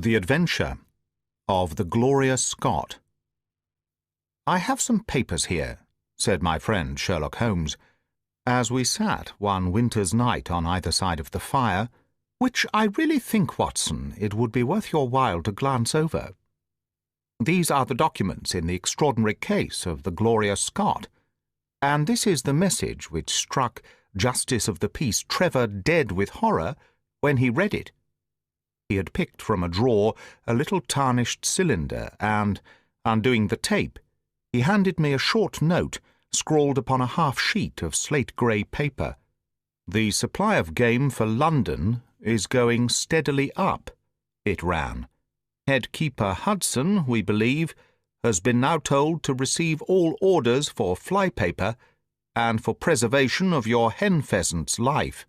The Adventure of the Gloria Scott. "I have some papers here," said my friend Sherlock Holmes, as we sat one winter's night on either side of the fire, "which I really think, Watson, it would be worth your while to glance over. These are the documents in the extraordinary case of the Gloria Scott, and this is the message which struck Justice of the Peace Trevor dead with horror when he read it." He had picked from a drawer a little tarnished cylinder, and, undoing the tape, he handed me a short note scrawled upon a half-sheet of slate-grey paper. "The supply of game for London is going steadily up," it ran. "Head keeper Hudson, we believe, has been now told to receive all orders for fly-paper and for preservation of your hen-pheasant's life."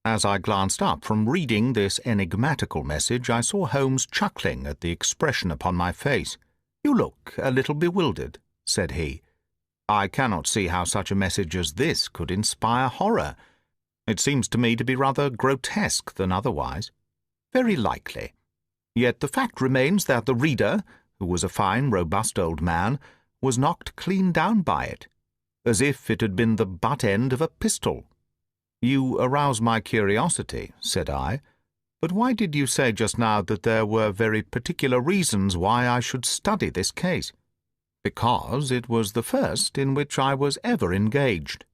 As I glanced up from reading this enigmatical message, I saw Holmes chuckling at the expression upon my face. "You look a little bewildered," said he. "I cannot see how such a message as this could inspire horror. It seems to me to be rather grotesque than otherwise." "Very likely. Yet the fact remains that the reader, who was a fine, robust old man, was knocked clean down by it, as if it had been the butt-end of a pistol." "You arouse my curiosity," said I. "But why did you say just now that there were very particular reasons why I should study this case?" "Because it was the first in which I was ever engaged."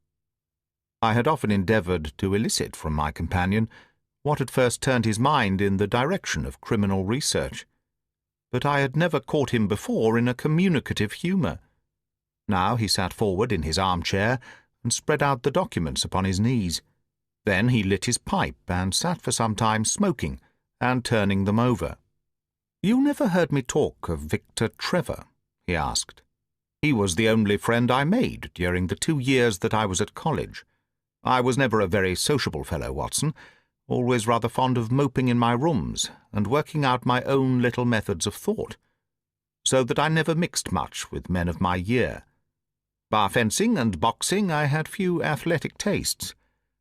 I had often endeavoured to elicit from my companion what had first turned his mind in the direction of criminal research, but I had never caught him before in a communicative humour. Now he sat forward in his armchair and spread out the documents upon his knees. Then he lit his pipe and sat for some time smoking and turning them over. "You never heard me talk of Victor Trevor?" he asked. "He was the only friend I made during the 2 years that I was at college. I was never a very sociable fellow, Watson, always rather fond of moping in my rooms and working out my own little methods of thought, so that I never mixed much with men of my year. Bar fencing and boxing, I had few athletic tastes,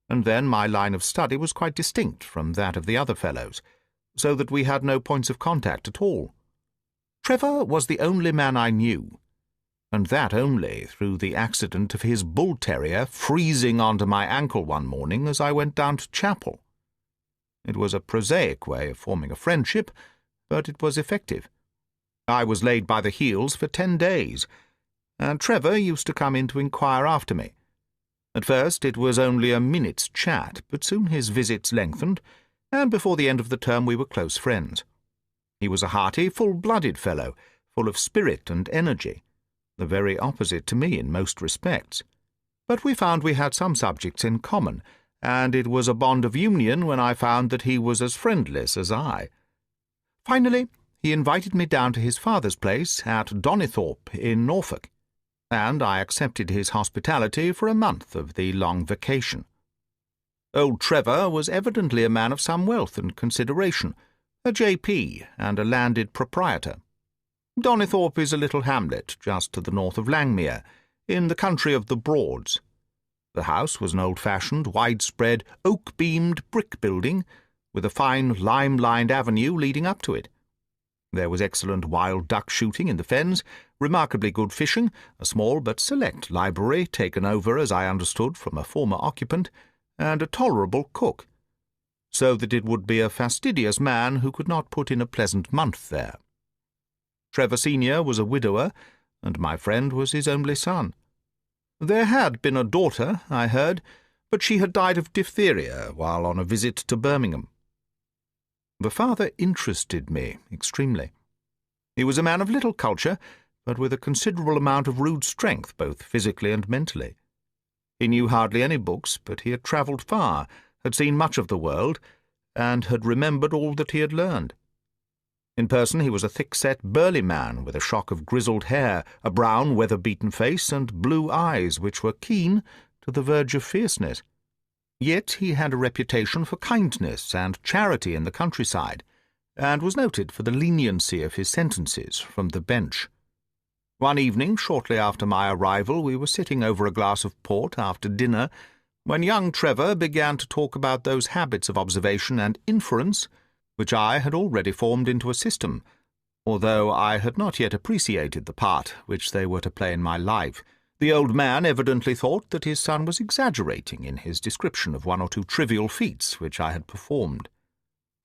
and then my line of study was quite distinct from that of the other fellows, so that we had no points of contact at all. Trevor was the only man I knew, and that only through the accident of his bull-terrier freezing onto my ankle one morning as I went down to chapel. It was a prosaic way of forming a friendship, but it was effective. I was laid by the heels for 10 days, and Trevor used to come in to inquire after me. At first it was only a minute's chat, but soon his visits lengthened, and before the end of the term we were close friends. He was a hearty, full-blooded fellow, full of spirit and energy, the very opposite to me in most respects. But we found we had some subjects in common, and it was a bond of union when I found that he was as friendless as I. Finally, he invited me down to his father's place at Donnithorpe in Norfolk, and I accepted his hospitality for a month of the long vacation. Old Trevor was evidently a man of some wealth and consideration, a J.P. and a landed proprietor. Donnithorpe is a little hamlet just to the north of Langmere, in the country of the Broads. The house was an old-fashioned, widespread, oak-beamed brick building, with a fine lime-lined avenue leading up to it. There was excellent wild duck shooting in the fens, remarkably good fishing, a small but select library taken over, as I understood, from a former occupant, and a tolerable cook, so that it would be a fastidious man who could not put in a pleasant month there. Trevor Senior was a widower, and my friend was his only son. There had been a daughter, I heard, but she had died of diphtheria while on a visit to Birmingham. The father interested me extremely. He was a man of little culture, but with a considerable amount of rude strength, both physically and mentally. He knew hardly any books, but he had travelled far, had seen much of the world, and had remembered all that he had learned. In person he was a thick-set, burly man, with a shock of grizzled hair, a brown, weather-beaten face, and blue eyes which were keen to the verge of fierceness. Yet he had a reputation for kindness and charity in the countryside, and was noted for the leniency of his sentences from the bench. One evening, shortly after my arrival, we were sitting over a glass of port after dinner, when young Trevor began to talk about those habits of observation and inference which I had already formed into a system, although I had not yet appreciated the part which they were to play in my life. The old man evidently thought that his son was exaggerating in his description of one or two trivial feats which I had performed.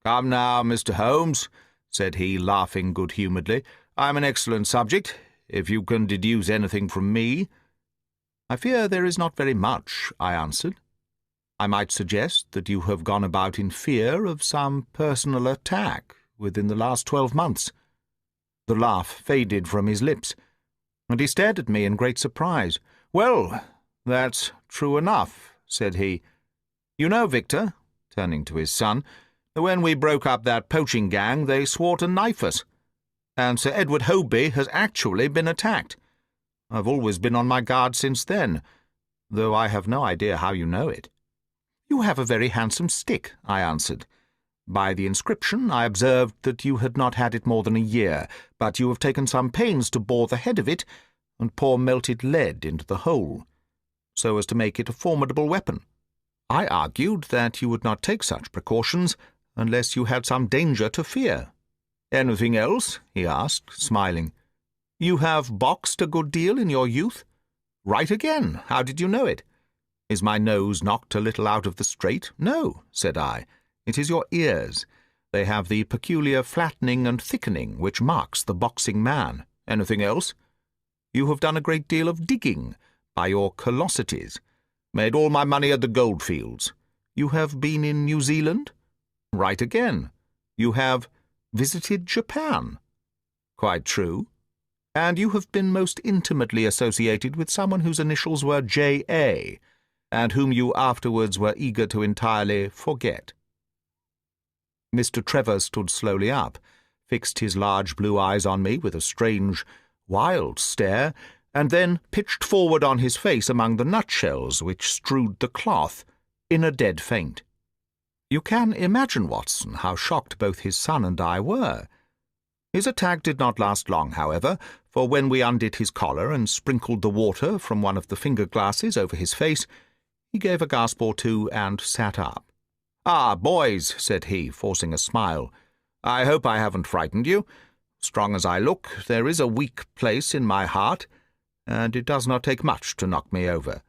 "Come now, Mr. Holmes," said he, laughing good-humouredly, "I am an excellent subject, if you can deduce anything from me." "I fear there is not very much," I answered. "I might suggest that you have gone about in fear of some personal attack within the last 12 months. The laugh faded from his lips, and he stared at me in great surprise. "Well, that's true enough," said he. "You know, Victor," turning to his son, "when we broke up that poaching gang they swore to knife us, and Sir Edward Hoby has actually been attacked. I've always been on my guard since then, though I have no idea how you know it." "You have a very handsome stick," I answered. "By the inscription I observed that you had not had it more than a year, but you have taken some pains to bore the head of it and pour melted lead into the hole, so as to make it a formidable weapon. I argued that you would not take such precautions unless you had some danger to fear." "Anything else?" he asked, smiling. "You have boxed a good deal in your youth?" "Right again. How did you know it? Is my nose knocked a little out of the straight?" "No," said I. "It is your ears. They have the peculiar flattening and thickening which marks the boxing man." "Anything else?" "You have done a great deal of digging by your callosities." "Made all my money at the goldfields." "You have been in New Zealand?" "Right again." "You have visited Japan?" "Quite true." "And you have been most intimately associated with someone whose initials were J.A., and whom you afterwards were eager to entirely forget." Mr. Trevor stood slowly up, fixed his large blue eyes on me with a strange, wild stare, and then pitched forward on his face among the nutshells which strewed the cloth, in a dead faint. You can imagine, Watson, how shocked both his son and I were. His attack did not last long, however, for when we undid his collar and sprinkled the water from one of the finger-glasses over his face, he gave a gasp or two and sat up. "Ah, boys," said he, forcing a smile, "I hope I haven't frightened you. Strong as I look, there is a weak place in my heart, and it does not take much to knock me over.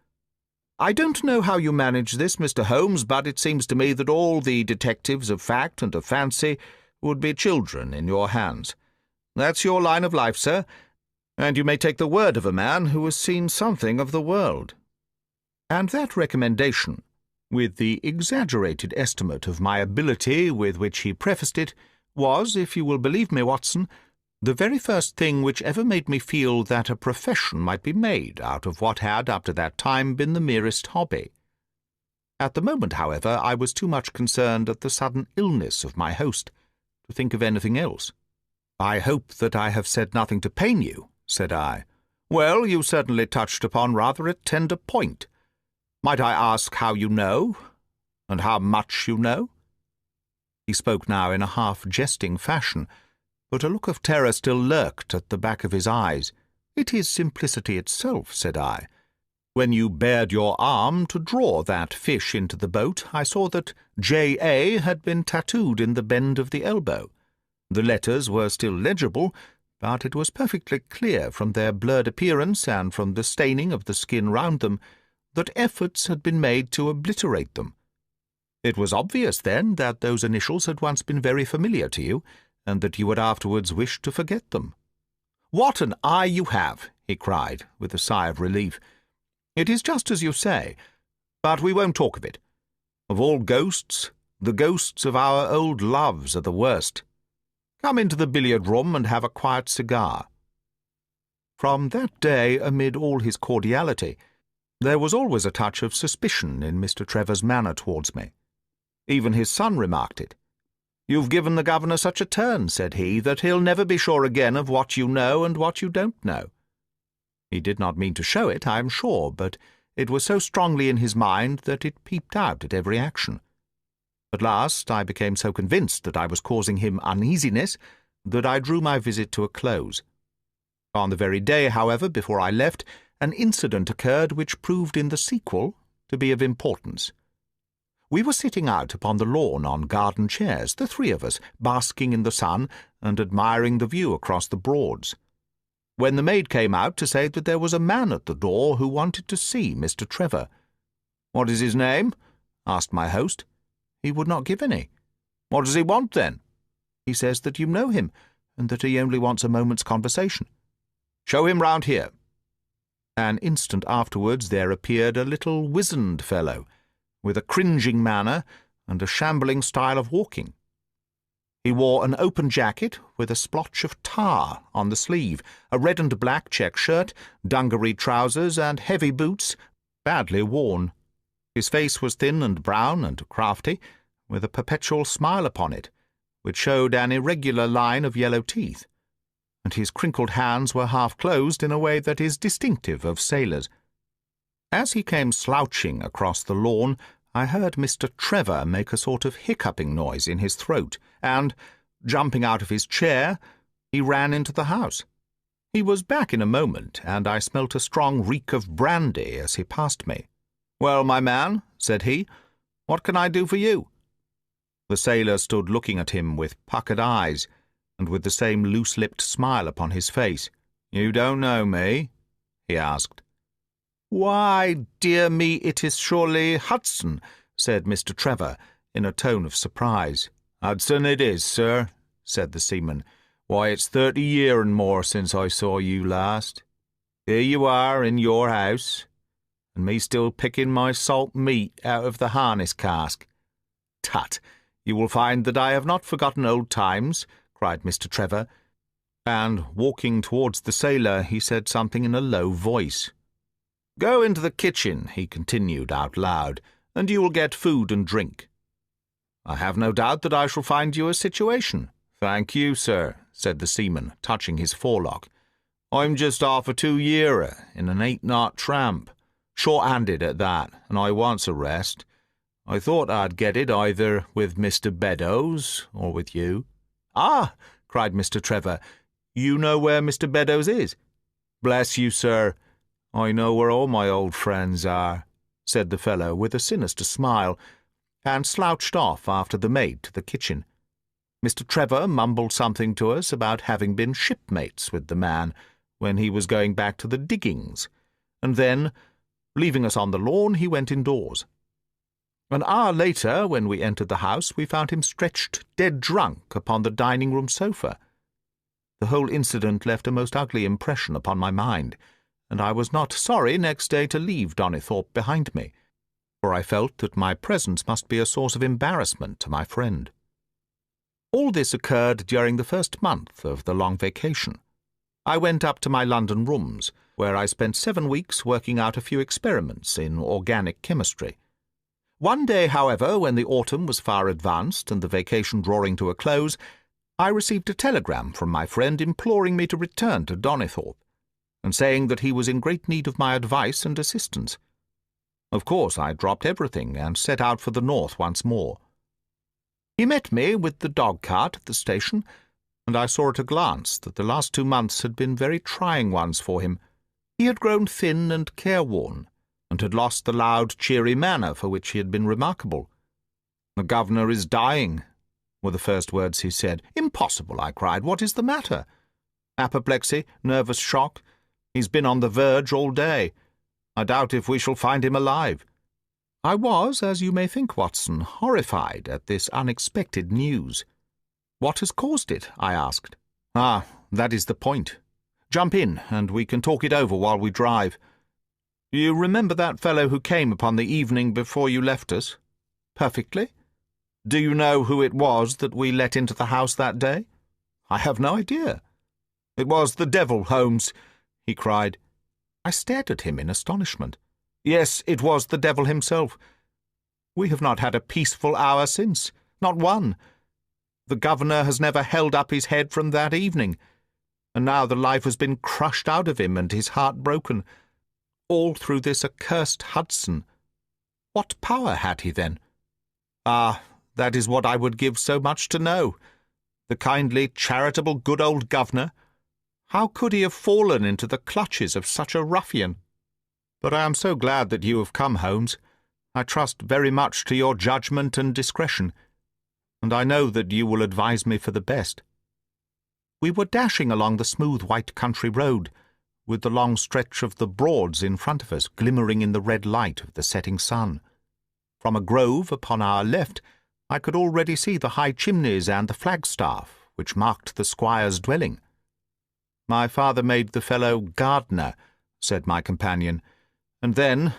I don't know how you manage this, Mr. Holmes, but it seems to me that all the detectives of fact and of fancy would be children in your hands. That's your line of life, sir, and you may take the word of a man who has seen something of the world." And that recommendation, with the exaggerated estimate of my ability with which he prefaced it, was, if you will believe me, Watson, the very first thing which ever made me feel that a profession might be made out of what had, up to that time, been the merest hobby. At the moment, however, I was too much concerned at the sudden illness of my host to think of anything else. "I hope that I have said nothing to pain you," said I. "Well, you certainly touched upon rather a tender point. Might I ask how you know, and how much you know?" He spoke now in a half-jesting fashion, but a look of terror still lurked at the back of his eyes. "It is simplicity itself," said I. "When you bared your arm to draw that fish into the boat, I saw that J.A. had been tattooed in the bend of the elbow. The letters were still legible, but it was perfectly clear from their blurred appearance and from the staining of the skin round them that efforts had been made to obliterate them. It was obvious, then, that those initials had once been very familiar to you, and that you would afterwards wish to forget them." "What an eye you have!" he cried, with a sigh of relief. "It is just as you say, but we won't talk of it. Of all ghosts, the ghosts of our old loves are the worst. Come into the billiard-room and have a quiet cigar." From that day, amid all his cordiality, there was always a touch of suspicion in Mr. Trevor's manner towards me. Even his son remarked it. "You've given the governor such a turn," said he, "that he'll never be sure again of what you know and what you don't know." He did not mean to show it, I am sure, but it was so strongly in his mind that it peeped out at every action. At last I became so convinced that I was causing him uneasiness that I drew my visit to a close. On the very day, however, before I left, an incident occurred which proved in the sequel to be of importance. We were sitting out upon the lawn on garden chairs, the three of us, basking in the sun and admiring the view across the Broads, when the maid came out to say that there was a man at the door who wanted to see Mr. Trevor. "What is his name?" asked my host. He would not give any. "What does he want, then?" "He says that you know him, and that he only wants a moment's conversation." "Show him round here." An instant afterwards there appeared a little wizened fellow, with a cringing manner and a shambling style of walking. He wore an open jacket with a splotch of tar on the sleeve, a red and black check shirt, dungaree trousers, and heavy boots, badly worn. His face was thin and brown and crafty, with a perpetual smile upon it, which showed an irregular line of yellow teeth, and his crinkled hands were half closed in a way that is distinctive of sailors. As he came slouching across the lawn, I heard Mr. Trevor make a sort of hiccuping noise in his throat, and, jumping out of his chair, he ran into the house. He was back in a moment, and I smelt a strong reek of brandy as he passed me. "Well, my man," said he, "what can I do for you?" The sailor stood looking at him with puckered eyes, and with the same loose-lipped smile upon his face. "You don't know me?" he asked. "Why, dear me, it is surely Hudson," said Mr. Trevor, in a tone of surprise. "Hudson it is, sir," said the seaman. "Why, it's 30 year and more since I saw you last. Here you are in your house, and me still picking my salt meat out of the harness cask." "Tut, you will find that I have not forgotten old times," cried Mr. Trevor, and, walking towards the sailor, he said something in a low voice. "Go into the kitchen," he continued out loud, "and you will get food and drink. I have no doubt that I shall find you a situation." "Thank you, sir," said the seaman, touching his forelock. "I'm just off a 2-yearer in an 8-knot tramp, short-handed at that, and I wants a rest. I thought I'd get it either with Mr. Beddoes or with you." "Ah!" cried Mr. Trevor, "you know where Mr. Beddoes is?" "Bless you, sir, I know where all my old friends are," said the fellow with a sinister smile, and slouched off after the maid to the kitchen. Mr. Trevor mumbled something to us about having been shipmates with the man when he was going back to the diggings, and then, leaving us on the lawn, he went indoors. An hour later, when we entered the house, we found him stretched dead drunk upon the dining-room sofa. The whole incident left a most ugly impression upon my mind, and I was not sorry next day to leave Donnithorpe behind me, for I felt that my presence must be a source of embarrassment to my friend. All this occurred during the first month of the long vacation. I went up to my London rooms, where I spent 7 weeks working out a few experiments in organic chemistry. One day, however, when the autumn was far advanced and the vacation drawing to a close, I received a telegram from my friend imploring me to return to Donnithorpe, and saying that he was in great need of my advice and assistance. Of course, I dropped everything and set out for the north once more. He met me with the dog-cart at the station, and I saw at a glance that the last 2 months had been very trying ones for him. He had grown thin and careworn, and had lost the loud, cheery manner for which he had been remarkable. "The governor is dying," were the first words he said. "Impossible," I cried. "What is the matter?" "Apoplexy, nervous shock. He's been on the verge all day. I doubt if we shall find him alive." I was, as you may think, Watson, horrified at this unexpected news. "What has caused it?" I asked. "Ah, that is the point. Jump in, and we can talk it over while we drive. You remember that fellow who came upon the evening before you left us?" "Perfectly." "Do you know who it was that we let into the house that day?" "I have no idea." "It was the devil, Holmes," he cried. I stared at him in astonishment. "Yes, it was the devil himself. We have not had a peaceful hour since, not one. The governor has never held up his head from that evening, and now the life has been crushed out of him and his heart broken. All through this accursed Hudson. What power had he then? Ah, that is what I would give so much to know. The kindly, charitable, good old governor. How could he have fallen into the clutches of such a ruffian? But I am so glad that you have come, Holmes. I trust very much to your judgment and discretion, and I know that you will advise me for the best." We were dashing along the smooth white country road, with the long stretch of the Broads in front of us glimmering in the red light of the setting sun. From a grove upon our left I could already see the high chimneys and the flagstaff which marked the squire's dwelling. "My father made the fellow gardener," said my companion, "and then,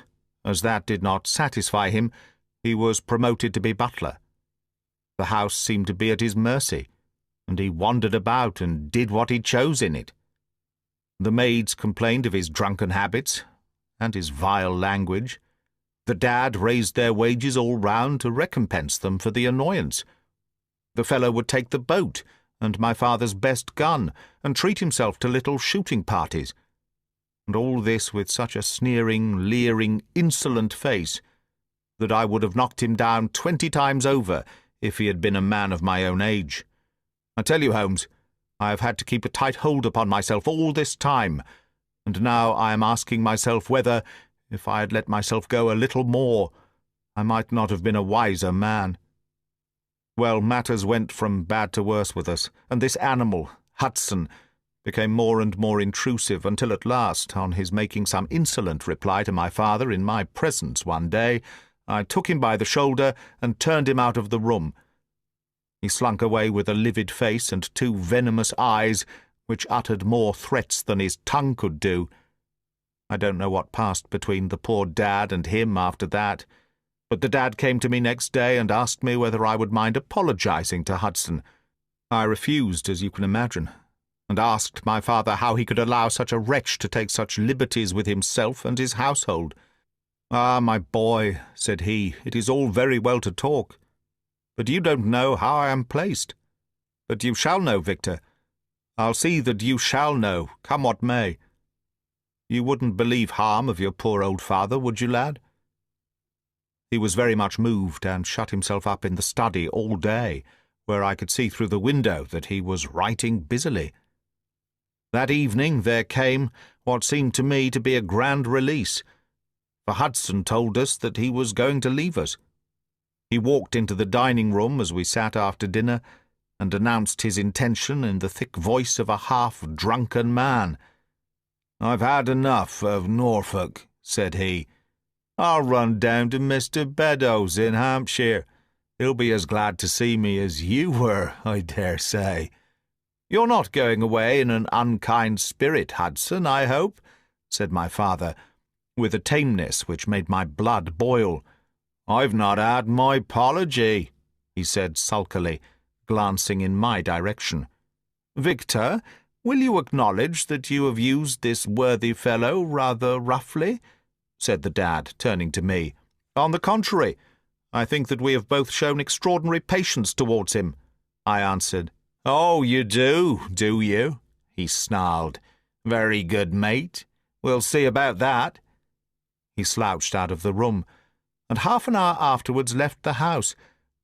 as that did not satisfy him, he was promoted to be butler. The house seemed to be at his mercy, and he wandered about and did what he chose in it. The maids complained of his drunken habits and his vile language. The dad raised their wages all round to recompense them for the annoyance. The fellow would take the boat and my father's best gun, and treat himself to little shooting parties. And all this with such a sneering, leering, insolent face, that I would have knocked him down 20 times over if he had been a man of my own age. I tell you, Holmes, I have had to keep a tight hold upon myself all this time, and now I am asking myself whether, if I had let myself go a little more, I might not have been a wiser man. Well, matters went from bad to worse with us, and this animal, Hudson, became more and more intrusive until at last, on his making some insolent reply to my father in my presence one day, I took him by the shoulder and turned him out of the room. He slunk away with a livid face and 2 venomous eyes which uttered more threats than his tongue could do. I don't know what passed between the poor dad and him after that, but the dad came to me next day and asked me whether I would mind apologizing to Hudson. I refused, as you can imagine, and asked my father how he could allow such a wretch to take such liberties with himself and his household. "Ah, my boy," said he, "it is all very well to talk, but you don't know how I am placed. But you shall know, Victor. I'll see that you shall know, come what may. You wouldn't believe harm of your poor old father, would you, lad?" He was very much moved, and shut himself up in the study all day, where I could see through the window that he was writing busily. That evening there came what seemed to me to be a grand release, for Hudson told us that he was going to leave us. He walked into the dining-room as we sat after dinner, and announced his intention in the thick voice of a half-drunken man. "I've had enough of Norfolk," said he. "I'll run down to Mr. Beddoes in Hampshire. He'll be as glad to see me as you were, I dare say. You're not going away in an unkind spirit, Hudson, I hope?" said my father, with a tameness which made my blood boil. "I've not had my apology," he said sulkily, glancing in my direction. "Victor, will you acknowledge that you have used this worthy fellow rather roughly?" said the dad, turning to me. "On the contrary, I think that we have both shown extraordinary patience towards him," I answered. "Oh, you do you?" he snarled. "Very good, mate. We'll see about that." He slouched out of the room, and half an hour afterwards left the house,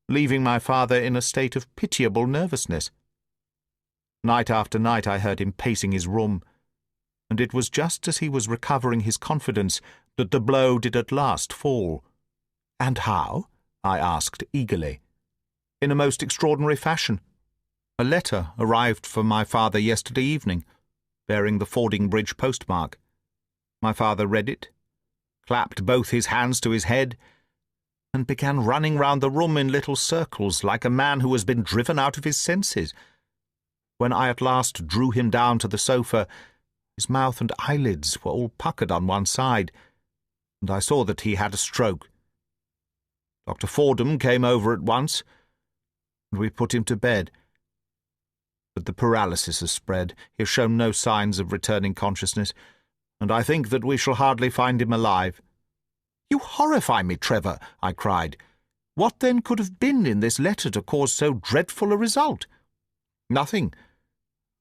leaving my father in a state of pitiable nervousness. Night after night I heard him pacing his room, and it was just as he was recovering his confidence that the blow did at last fall. "And how?" I asked eagerly. "In a most extraordinary fashion. A letter arrived for my father yesterday evening, bearing the Fordingbridge postmark. My father read it, clapped both his hands to his head, and began running round the room in little circles like a man who has been driven out of his senses. When I at last drew him down to the sofa, his mouth and eyelids were all puckered on one side, and I saw that he had a stroke. Dr. Fordham came over at once, and we put him to bed. But the paralysis has spread. He has shown no signs of returning consciousness, and I think that we shall hardly find him alive." "You horrify me, Trevor," I cried. "What then could have been in this letter to cause so dreadful a result?" "Nothing.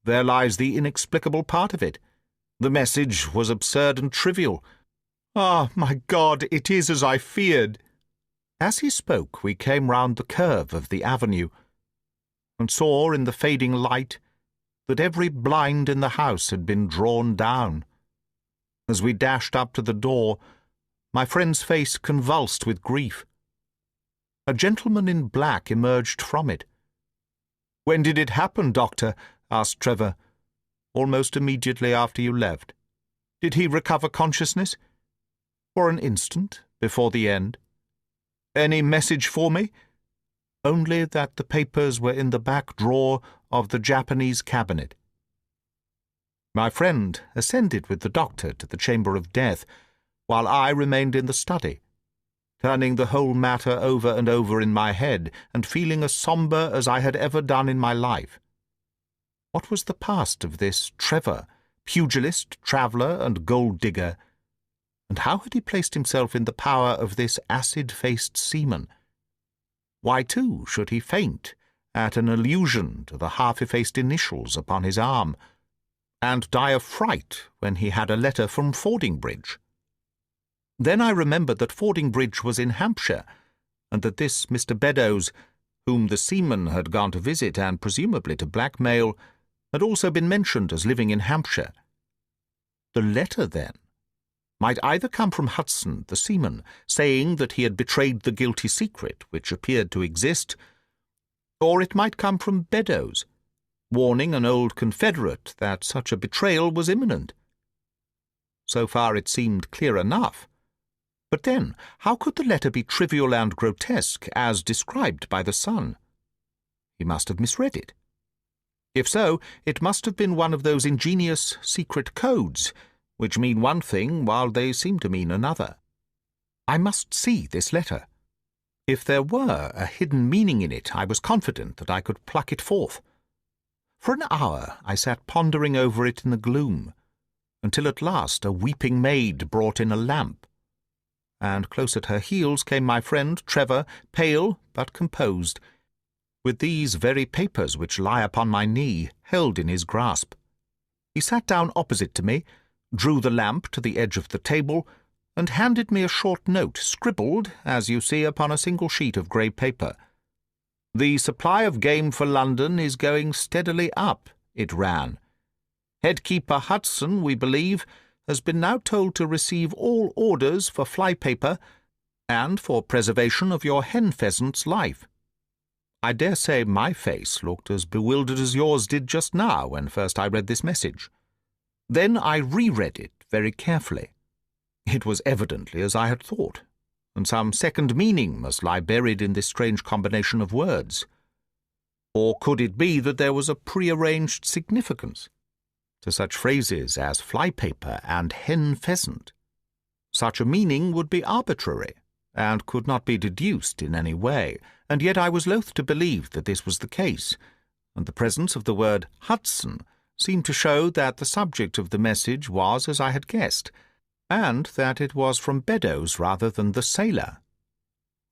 There lies the inexplicable part of it. The message was absurd and trivial. Ah, my God, it is as I feared." As he spoke, we came round the curve of the avenue, and saw in the fading light that every blind in the house had been drawn down. As we dashed up to the door, my friend's face convulsed with grief. A gentleman in black emerged from it. "When did it happen, Doctor?" asked Trevor. "Almost immediately after you left. Did he recover consciousness?" "For an instant, before the end." "Any message for me?" "Only that the papers were in the back drawer of the Japanese cabinet." My friend ascended with the doctor to the chamber of death, while I remained in the study, turning the whole matter over and over in my head, and feeling as sombre as I had ever done in my life. What was the past of this Trevor, pugilist, traveller, and gold-digger? And how had he placed himself in the power of this acid-faced seaman? Why, too, should he faint at an allusion to the half-effaced initials upon his arm, and die of fright when he had a letter from Fordingbridge? Then I remembered that Fordingbridge was in Hampshire, and that this Mr. Beddoes, whom the seaman had gone to visit and presumably to blackmail, had also been mentioned as living in Hampshire. The letter, then, might either come from Hudson, the seaman, saying that he had betrayed the guilty secret which appeared to exist, or it might come from Beddoes, warning an old confederate that such a betrayal was imminent. So far it seemed clear enough. But then, how could the letter be trivial and grotesque, as described by the Sun? He must have misread it. If so, it must have been one of those ingenious secret codes, which mean one thing while they seem to mean another. I must see this letter. If there were a hidden meaning in it, I was confident that I could pluck it forth. For an hour I sat pondering over it in the gloom, until at last a weeping maid brought in a lamp, and close at her heels came my friend Trevor, pale but composed, with these very papers which lie upon my knee held in his grasp. He sat down opposite to me, drew the lamp to the edge of the table, and handed me a short note, scribbled, as you see, upon a single sheet of grey paper. "The supply of game for London is going steadily up," it ran. "Headkeeper Hudson, we believe, has been now told to receive all orders for fly-paper and for preservation of your hen-pheasant's life." I dare say my face looked as bewildered as yours did just now when first I read this message. Then I reread it very carefully. It was evidently as I had thought, and some second meaning must lie buried in this strange combination of words. Or could it be that there was a prearranged significance to such phrases as fly-paper and hen-pheasant? Such a meaning would be arbitrary, and could not be deduced in any way, and yet I was loath to believe that this was the case, and the presence of the word Hudson seemed to show that the subject of the message was as I had guessed, and that it was from Beddoes rather than the sailor.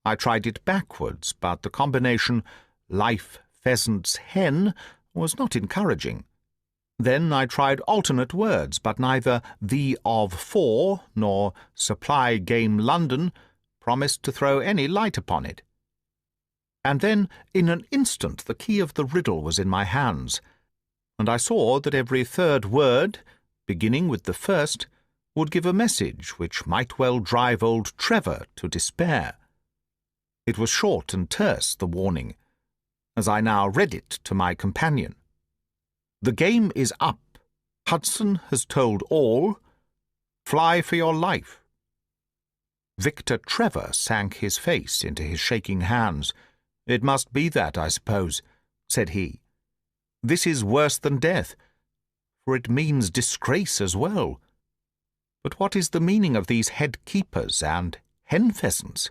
I tried it backwards, but the combination life, pheasants, hen was not encouraging. Then I tried alternate words, but neither the of for nor supply game London promised to throw any light upon it. And then, in an instant, the key of the riddle was in my hands, and I saw that every third word, beginning with the first, would give a message which might well drive old Trevor to despair. It was short and terse, the warning, as I now read it to my companion. "The game is up. Hudson has told all. Fly for your life." Victor Trevor sank his face into his shaking hands. "It must be that, I suppose," said he. "This is worse than death, for it means disgrace as well. But what is the meaning of these head keepers and hen-pheasants?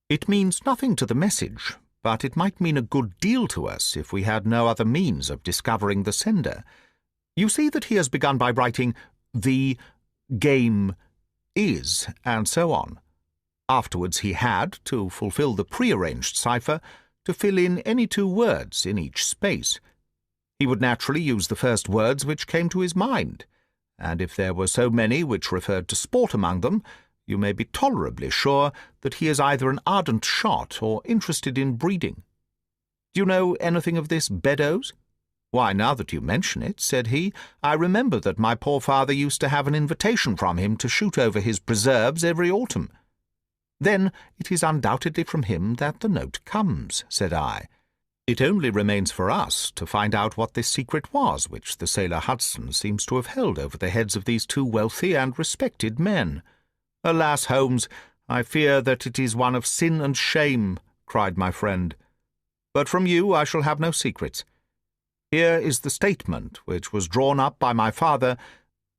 It means nothing to the message, but it might mean a good deal to us if we had no other means of discovering the sender. You see that he has begun by writing, 'The game is,' and so on. Afterwards he had, to fulfill the prearranged cipher, to fill in any two words in each space. He would naturally use the first words which came to his mind, and if there were so many which referred to sport among them, you may be tolerably sure that he is either an ardent shot or interested in breeding. Do you know anything of this Beddoes?" "Why, now that you mention it," said he, "I remember that my poor father used to have an invitation from him to shoot over his preserves every autumn." "Then it is undoubtedly from him that the note comes," said I. "It only remains for us to find out what this secret was which the sailor Hudson seems to have held over the heads of these two wealthy and respected men." "Alas, Holmes, I fear that it is one of sin and shame," cried my friend. "But from you I shall have no secrets. Here is the statement which was drawn up by my father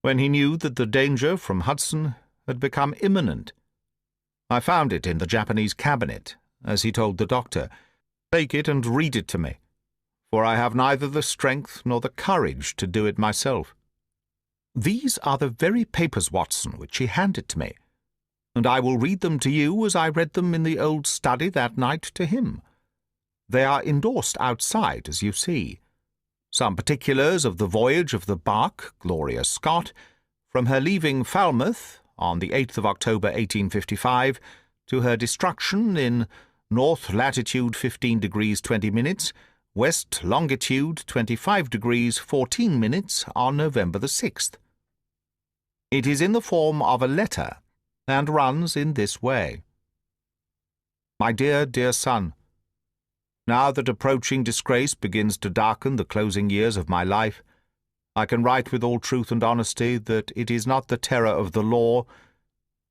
when he knew that the danger from Hudson had become imminent. I found it in the Japanese cabinet, as he told the doctor. Take it and read it to me, for I have neither the strength nor the courage to do it myself." "These are the very papers, Watson, which he handed to me, and I will read them to you as I read them in the old study that night to him. They are endorsed outside, as you see. Some particulars of the voyage of the bark Gloria Scott, from her leaving Falmouth on the 8th of October 1855 to her destruction in north latitude 15 degrees 20 minutes, west longitude 25 degrees 14 minutes on November the 6th. It is in the form of a letter, and runs in this way. My dear, dear son, now that approaching disgrace begins to darken the closing years of my life, I can write with all truth and honesty that it is not the terror of the law,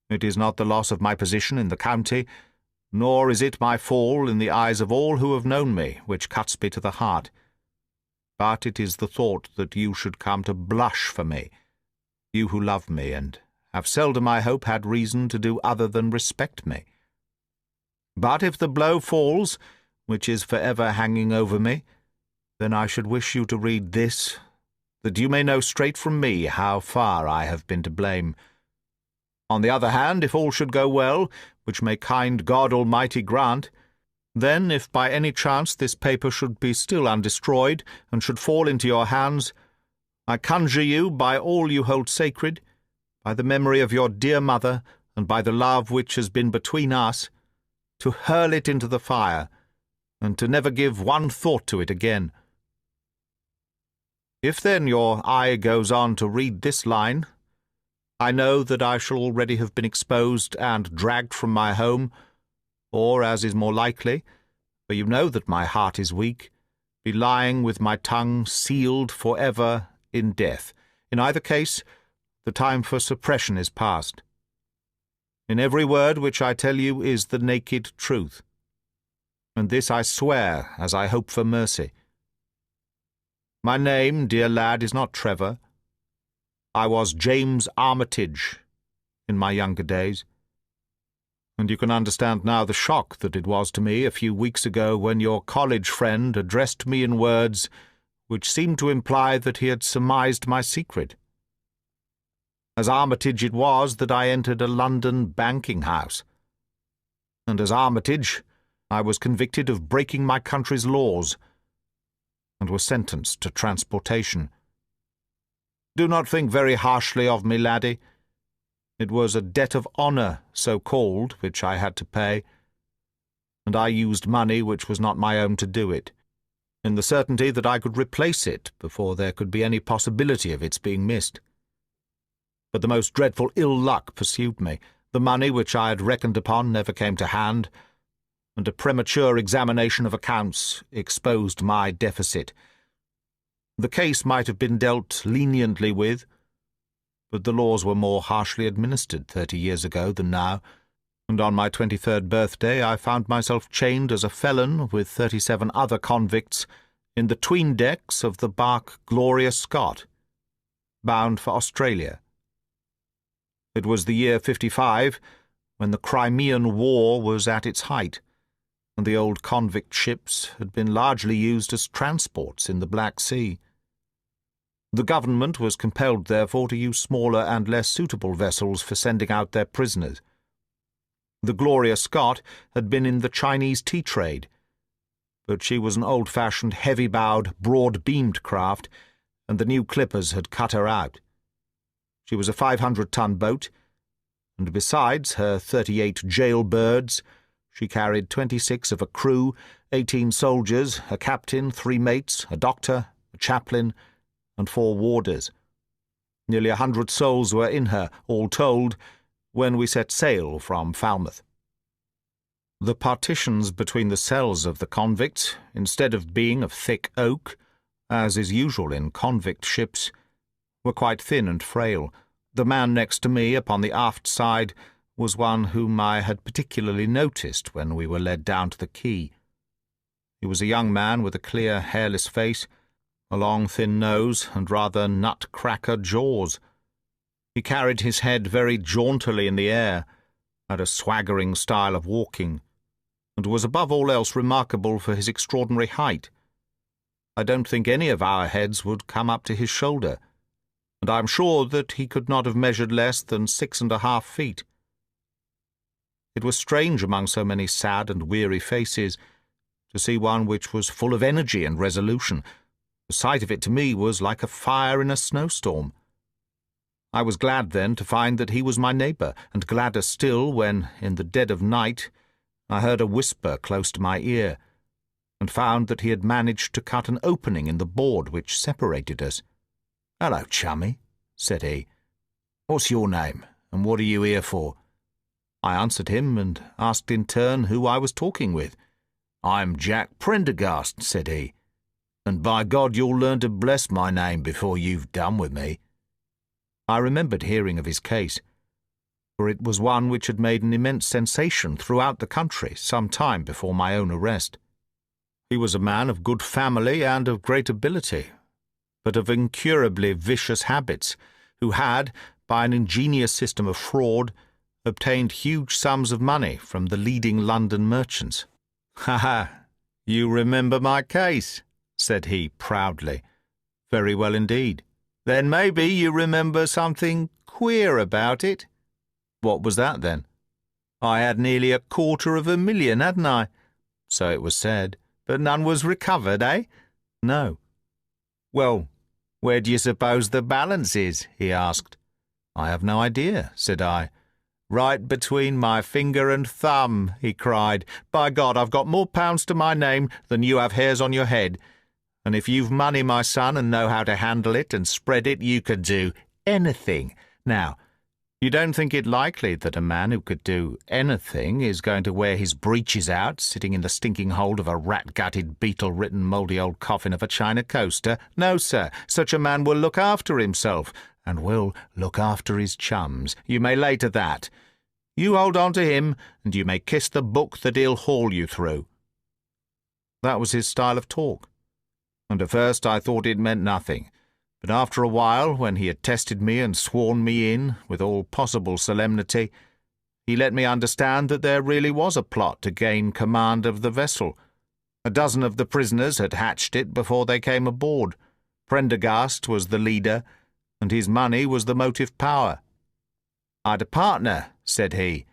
it is not the loss of my position in the county, nor is it my fall in the eyes of all who have known me, which cuts me to the heart. But it is the thought that you should come to blush for me, you who love me, and have seldom, I hope, had reason to do other than respect me. But if the blow falls, which is for ever hanging over me, then I should wish you to read this, that you may know straight from me how far I have been to blame. On the other hand, if all should go well, which may kind God Almighty grant, then, if by any chance this paper should be still undestroyed, and should fall into your hands, I conjure you, by all you hold sacred, by the memory of your dear mother, and by the love which has been between us, to hurl it into the fire, and to never give one thought to it again. If then your eye goes on to read this line, I know that I shall already have been exposed and dragged from my home, or, as is more likely, for you know that my heart is weak, be lying with my tongue sealed for ever in death. In either case, the time for suppression is past. In every word which I tell you is the naked truth, and this I swear as I hope for mercy. My name, dear lad, is not Trevor. I was James Armitage in my younger days, and you can understand now the shock that it was to me a few weeks ago when your college friend addressed me in words which seemed to imply that he had surmised my secret. As Armitage it was that I entered a London banking house, and as Armitage I was convicted of breaking my country's laws, and was sentenced to transportation. Do not think very harshly of me, laddie. It was a debt of honour, so-called, which I had to pay, and I used money which was not my own to do it, in the certainty that I could replace it before there could be any possibility of its being missed. But the most dreadful ill luck pursued me. The money which I had reckoned upon never came to hand, and a premature examination of accounts exposed my deficit. The case might have been dealt leniently with, but the laws were more harshly administered 30 years ago than now, and on my 23rd birthday I found myself chained as a felon with 37 other convicts in the 'tween decks of the bark Gloria Scott, bound for Australia. It was the year 55, when the Crimean War was at its height, and the old convict ships had been largely used as transports in the Black Sea. The government was compelled, therefore, to use smaller and less suitable vessels for sending out their prisoners. The Gloria Scott had been in the Chinese tea trade, but she was an old-fashioned, heavy-bowed, broad-beamed craft, and the new clippers had cut her out. She was a 500-ton boat, and besides her 38 jail-birds, she carried 26 of a crew, 18 soldiers, a captain, 3 mates, a doctor, a chaplain, and 4 warders. Nearly 100 souls were in her, all told, when we set sail from Falmouth. The partitions between the cells of the convicts, instead of being of thick oak, as is usual in convict ships, were quite thin and frail. The man next to me upon the aft side was one whom I had particularly noticed when we were led down to the quay. He was a young man with a clear, hairless face, a long, thin nose, and rather nut-cracker jaws. He carried his head very jauntily in the air, had a swaggering style of walking, and was above all else remarkable for his extraordinary height. I don't think any of our heads would come up to his shoulder, and I am sure that he could not have measured less than 6½ feet. It was strange among so many sad and weary faces to see one which was full of energy and resolution. The sight of it to me was like a fire in a snowstorm. I was glad then to find that he was my neighbour, and gladder still when, in the dead of night, I heard a whisper close to my ear, and found that he had managed to cut an opening in the board which separated us. "Hello, chummy," said he. "What's your name, and what are you here for?" I answered him, and asked in turn who I was talking with. "I'm Jack Prendergast," said he, "and by God you'll learn to bless my name before you've done with me." I remembered hearing of his case, for it was one which had made an immense sensation throughout the country some time before my own arrest. He was a man of good family and of great ability, but of incurably vicious habits, who had, by an ingenious system of fraud, obtained huge sums of money from the leading London merchants. "Ha ha! You remember my case," said he proudly. "Very well indeed. Then maybe you remember something queer about it." "What was that, then?" "I had nearly 250,000, hadn't I?" "So it was said. But none was recovered, eh?" "No." "Well, where do you suppose the balance is?" he asked. "I have no idea," said I. "Right between my finger and thumb," he cried. "By God, I've got more pounds to my name than you have hairs on your head. And if you've money, my son, and know how to handle it and spread it, you could do anything. Now, you don't think it likely that a man who could do anything is going to wear his breeches out, sitting in the stinking hold of a rat-gutted, beetle-ridden, mouldy old coffin of a China coaster? No, sir, such a man will look after himself, and will look after his chums. You may lay to that. You hold on to him, and you may kiss the book that he'll haul you through." That was his style of talk, and at first I thought it meant nothing. But after a while, when he had tested me and sworn me in, with all possible solemnity, he let me understand that there really was a plot to gain command of the vessel. A dozen of the prisoners had hatched it before they came aboard. Prendergast was the leader, and his money was the motive power. "I'd a partner," said he,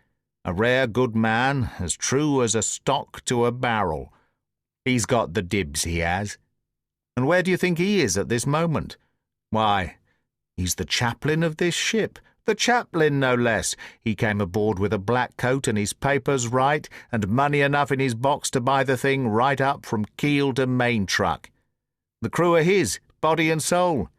"a rare good man, as true as a stock to a barrel. He's got the dibs, he has. And where do you think he is at this moment? Why, he's the chaplain of this ship, the chaplain no less. He came aboard with a black coat and his papers right, and money enough in his box to buy the thing right up from keel to main truck. The crew are his, body and soul.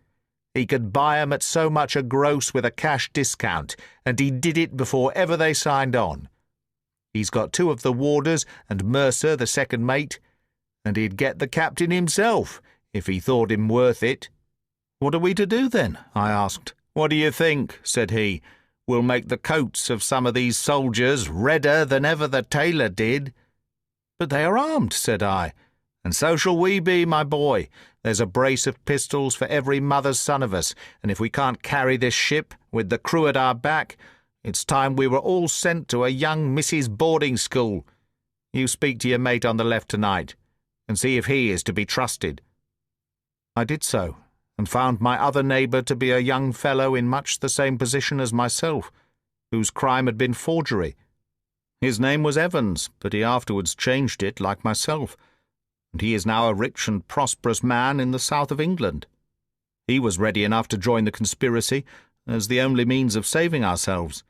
He could buy 'em at so much a gross with a cash discount, and he did it before ever they signed on. He's got 2 of the warders and Mercer, the second mate, and he'd get the captain himself if he thought him worth it." "What are we to do, then?" I asked. "What do you think?" said he. "We'll make the coats of some of these soldiers redder than ever the tailor did." "But they are armed," said I. "And so shall we be, my boy. There's a brace of pistols for every mother's son of us, and if we can't carry this ship, with the crew at our back, it's time we were all sent to a young Mrs. boarding school. You speak to your mate on the left tonight, and see if he is to be trusted." I did so, and found my other neighbour to be a young fellow in much the same position as myself, whose crime had been forgery. His name was Evans, but he afterwards changed it like myself, and he is now a rich and prosperous man in the south of England. He was ready enough to join the conspiracy as the only means of saving ourselves,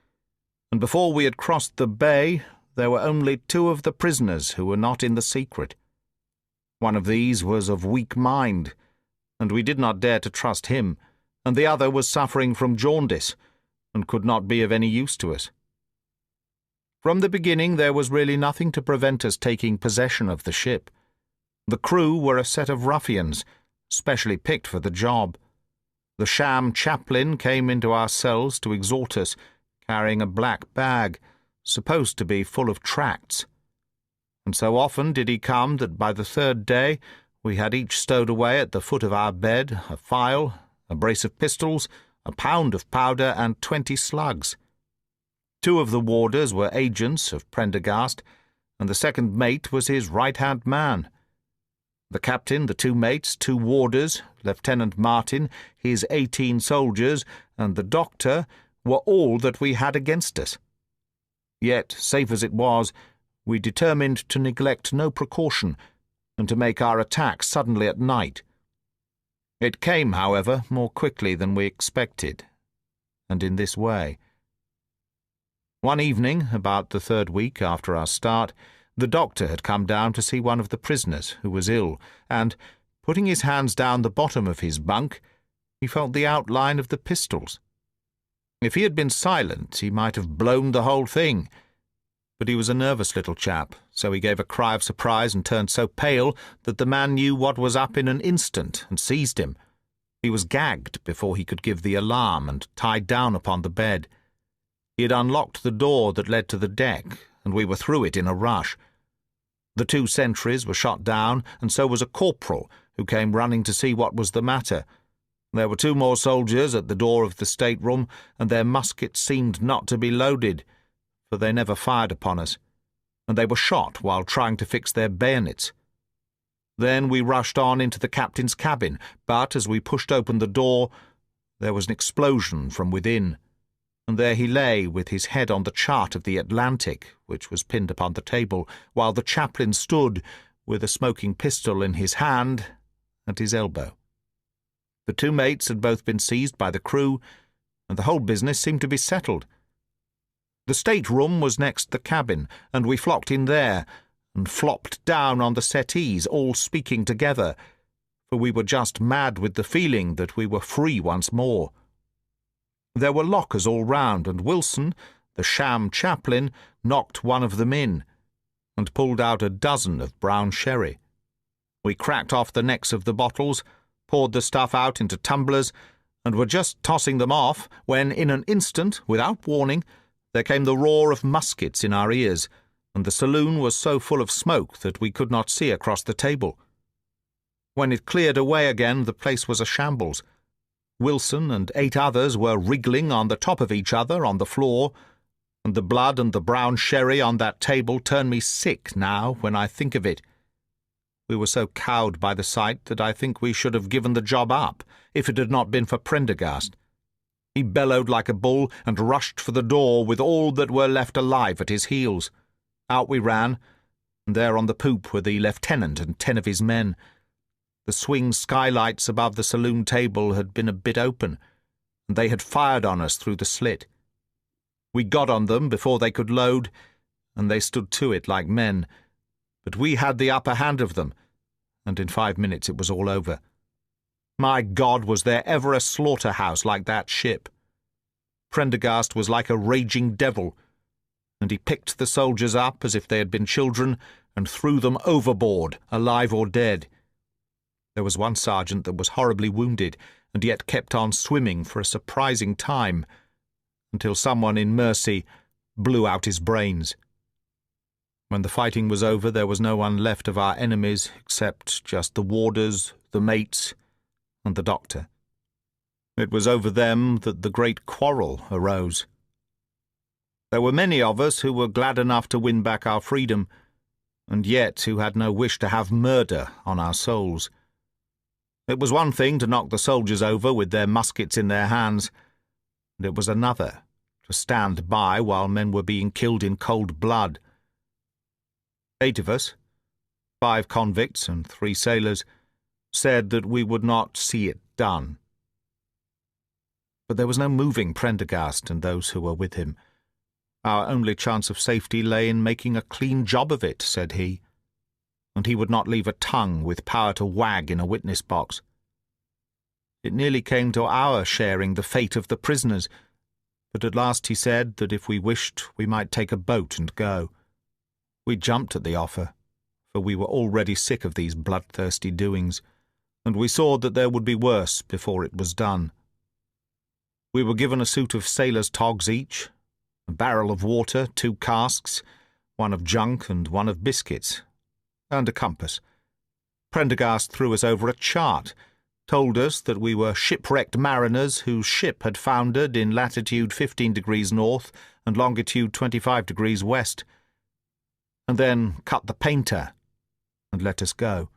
and before we had crossed the bay there were only 2 of the prisoners who were not in the secret. One of these was of weak mind, and we did not dare to trust him, and the other was suffering from jaundice, and could not be of any use to us. From the beginning there was really nothing to prevent us taking possession of the ship. The crew were a set of ruffians, specially picked for the job. The sham chaplain came into our cells to exhort us, carrying a black bag, supposed to be full of tracts. And so often did he come that by the third day we had each stowed away at the foot of our bed a file, a brace of pistols, a pound of powder, and 20 slugs. 2 of the warders were agents of Prendergast, and the second mate was his right-hand man. The captain, the 2 mates, 2 warders, Lieutenant Martin, his 18 soldiers, and the doctor were all that we had against us. Yet, safe as it was, we determined to neglect no precaution, and to make our attack suddenly at night. It came, however, more quickly than we expected, and in this way. One evening, about the 3rd week after our start, the doctor had come down to see one of the prisoners who was ill, and, putting his hands down the bottom of his bunk, he felt the outline of the pistols. If he had been silent, he might have blown the whole thing. But he was a nervous little chap, so he gave a cry of surprise and turned so pale that the man knew what was up in an instant and seized him. He was gagged before he could give the alarm and tied down upon the bed. He had unlocked the door that led to the deck, and we were through it in a rush. The 2 sentries were shot down, and so was a corporal, who came running to see what was the matter. There were 2 more soldiers at the door of the stateroom, and their muskets seemed not to be loaded, for they never fired upon us, and they were shot while trying to fix their bayonets. Then we rushed on into the captain's cabin, but as we pushed open the door, there was an explosion from within, and there he lay with his head on the chart of the Atlantic, which was pinned upon the table, while the chaplain stood, with a smoking pistol in his hand, at his elbow. The 2 mates had both been seized by the crew, and the whole business seemed to be settled. The stateroom was next the cabin, and we flocked in there, and flopped down on the settees, all speaking together, for we were just mad with the feeling that we were free once more. There were lockers all round, and Wilson, the sham chaplain, knocked one of them in, and pulled out a dozen of brown sherry. We cracked off the necks of the bottles, poured the stuff out into tumblers, and were just tossing them off, when in an instant, without warning, there came the roar of muskets in our ears, and the saloon was so full of smoke that we could not see across the table. When it cleared away again, the place was a shambles. Wilson and 8 others were wriggling on the top of each other on the floor, and the blood and the brown sherry on that table turn me sick now when I think of it. We were so cowed by the sight that I think we should have given the job up, if it had not been for Prendergast. He bellowed like a bull and rushed for the door with all that were left alive at his heels. Out we ran, and there on the poop were the lieutenant and 10 of his men. The swing skylights above the saloon table had been a bit open, and they had fired on us through the slit. We got on them before they could load, and they stood to it like men, but we had the upper hand of them, and in 5 minutes it was all over. My God, was there ever a slaughterhouse like that ship? Prendergast was like a raging devil, and he picked the soldiers up as if they had been children and threw them overboard, alive or dead. There was one sergeant that was horribly wounded, and yet kept on swimming for a surprising time, until someone in mercy blew out his brains. When the fighting was over, there was no one left of our enemies except just the warders, the mates, and the doctor. It was over them that the great quarrel arose. There were many of us who were glad enough to win back our freedom, and yet who had no wish to have murder on our souls. It was one thing to knock the soldiers over with their muskets in their hands, and it was another to stand by while men were being killed in cold blood. 8 of us, 5 convicts and 3 sailors, said that we would not see it done. But there was no moving Prendergast and those who were with him. Our only chance of safety lay in making a clean job of it, said he, and he would not leave a tongue with power to wag in a witness box. It nearly came to our sharing the fate of the prisoners, but at last he said that if we wished we might take a boat and go. We jumped at the offer, for we were already sick of these bloodthirsty doings, and we saw that there would be worse before it was done. We were given a suit of sailors' togs each, a barrel of water, 2 casks, one of junk and one of biscuits, and a compass. Prendergast threw us over a chart, told us that we were shipwrecked mariners whose ship had foundered in latitude 15 degrees north and longitude 25 degrees west, and then cut the painter and let us go.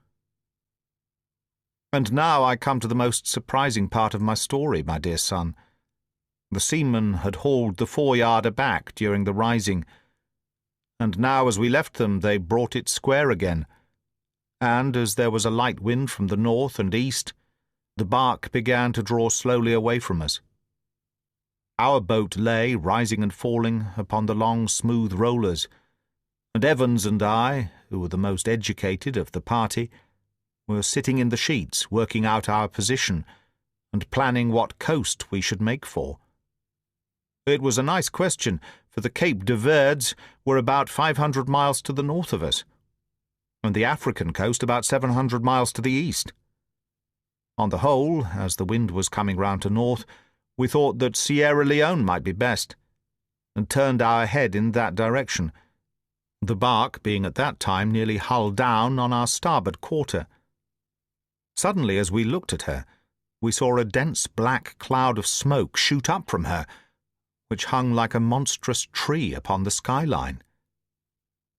And now I come to the most surprising part of my story, my dear son. The seamen had hauled the foreyard aback during the rising, and now as we left them they brought it square again, and as there was a light wind from the north and east, the bark began to draw slowly away from us. Our boat lay, rising and falling, upon the long smooth rollers, and Evans and I, who were the most educated of the party, were sitting in the sheets working out our position and planning what coast we should make for. It was a nice question, for the Cape de Verds were about 500 miles to the north of us, and the African coast about 700 miles to the east. On the whole, as the wind was coming round to north, we thought that Sierra Leone might be best, and turned our head in that direction, the bark being at that time nearly hull down on our starboard quarter. Suddenly, as we looked at her, we saw a dense black cloud of smoke shoot up from her, which hung like a monstrous tree upon the skyline.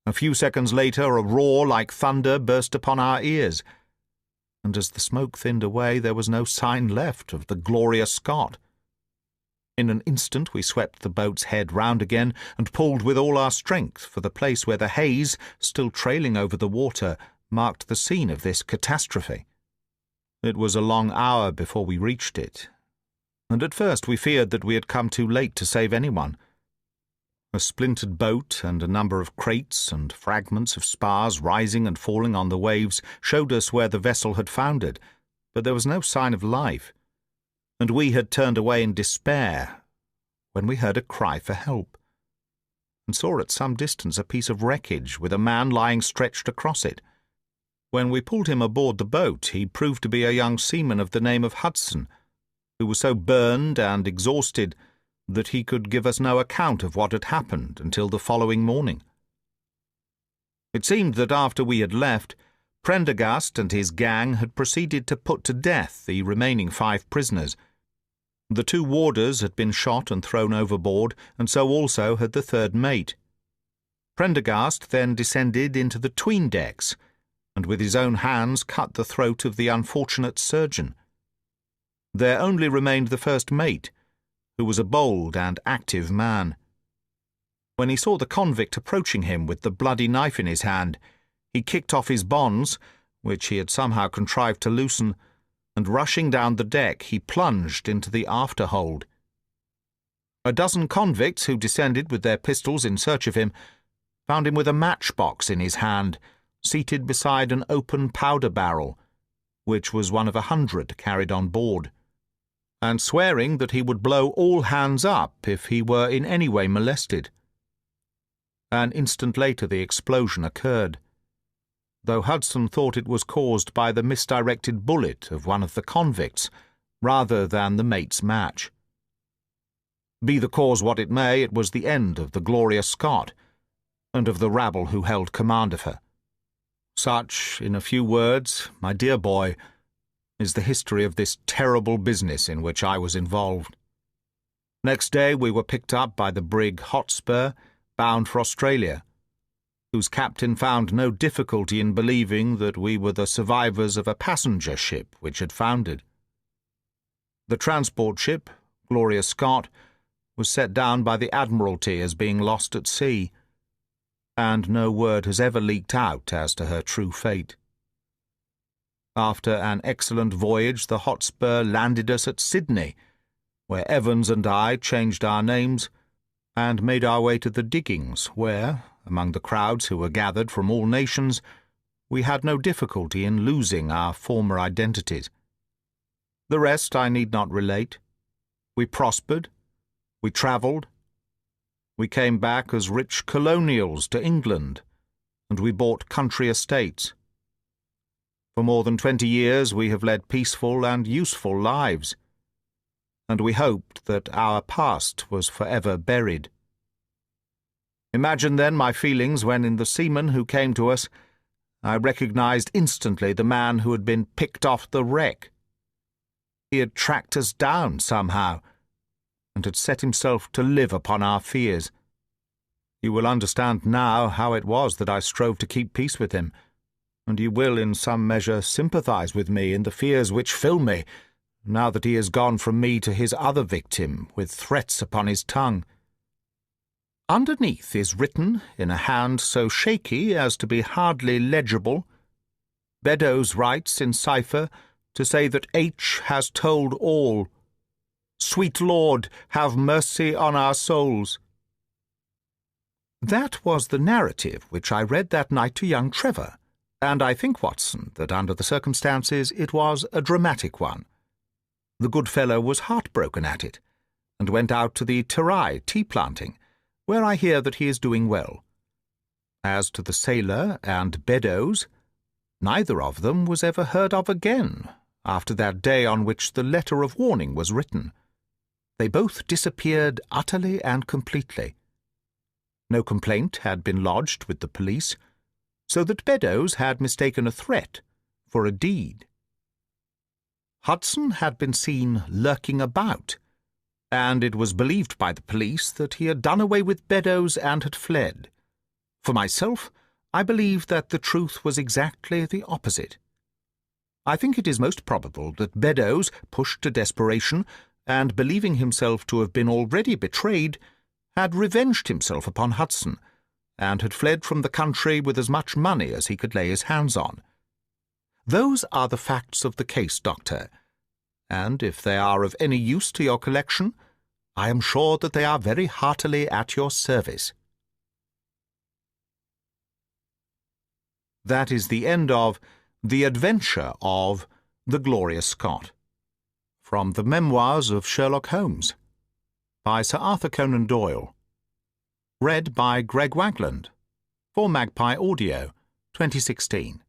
A few seconds later, a roar like thunder burst upon our ears, and as the smoke thinned away, there was no sign left of the Gloria Scott. In an instant we swept the boat's head round again and pulled with all our strength for the place where the haze, still trailing over the water, marked the scene of this catastrophe. It was a long hour before we reached it, and at first we feared that we had come too late to save anyone. A splintered boat and a number of crates and fragments of spars rising and falling on the waves showed us where the vessel had foundered, but there was no sign of life, and we had turned away in despair when we heard a cry for help, and saw at some distance a piece of wreckage with a man lying stretched across it. When we pulled him aboard the boat, he proved to be a young seaman of the name of Hudson, who was so burned and exhausted that he could give us no account of what had happened until the following morning. It seemed that after we had left, Prendergast and his gang had proceeded to put to death the remaining 5 prisoners. The 2 warders had been shot and thrown overboard, and so also had the 3rd mate. Prendergast then descended into the 'tween decks, and with his own hands cut the throat of the unfortunate surgeon. There only remained the 1st mate, who was a bold and active man. When he saw the convict approaching him with the bloody knife in his hand, he kicked off his bonds, which he had somehow contrived to loosen, and rushing down the deck, he plunged into the afterhold. A dozen convicts who descended with their pistols in search of him found him with a matchbox in his hand, seated beside an open powder barrel, which was one of 100 carried on board, and swearing that he would blow all hands up if he were in any way molested. An instant later the explosion occurred, though Hudson thought it was caused by the misdirected bullet of one of the convicts rather than the mate's match. Be the cause what it may, it was the end of the Gloria Scott, and of the rabble who held command of her. Such, in a few words, my dear boy, is the history of this terrible business in which I was involved. Next day we were picked up by the brig Hotspur, bound for Australia, whose captain found no difficulty in believing that we were the survivors of a passenger ship which had foundered. The transport ship, Gloria Scott, was set down by the Admiralty as being lost at sea, and no word has ever leaked out as to her true fate. After an excellent voyage, the Hotspur landed us at Sydney, where Evans and I changed our names and made our way to the diggings, where, among the crowds who were gathered from all nations, we had no difficulty in losing our former identities. The rest I need not relate. We prospered. We travelled. We came back as rich colonials to England, and we bought country estates. For more than 20 years we have led peaceful and useful lives, and we hoped that our past was forever buried. Imagine then my feelings when, in the seaman who came to us, I recognized instantly the man who had been picked off the wreck. He had tracked us down somehow, and had set himself to live upon our fears. You will understand now how it was that I strove to keep peace with him, and you will in some measure sympathize with me in the fears which fill me, now that he has gone from me to his other victim, with threats upon his tongue. Underneath is written, in a hand so shaky as to be hardly legible, Beddoes writes in cipher to say that H has told all. Sweet Lord, have mercy on our souls. That was the narrative which I read that night to young Trevor, and I think, Watson, that under the circumstances it was a dramatic one. The good fellow was heartbroken at it, and went out to the Terai tea-planting, where I hear that he is doing well. As to the sailor and Beddoes, neither of them was ever heard of again after that day on which the letter of warning was written. They both disappeared utterly and completely. No complaint had been lodged with the police, so that Beddoes had mistaken a threat for a deed. Hudson had been seen lurking about, and it was believed by the police that he had done away with Beddoes and had fled. For myself, I believe that the truth was exactly the opposite. I think it is most probable that Beddoes, pushed to desperation, and believing himself to have been already betrayed, had revenged himself upon Hudson, and had fled from the country with as much money as he could lay his hands on. Those are the facts of the case, Doctor, and if they are of any use to your collection, I am sure that they are very heartily at your service. That is the end of The Adventure of the Gloria Scott, from the Memoirs of Sherlock Holmes, by Sir Arthur Conan Doyle. Read by Greg Wagland, for Magpie Audio, 2016.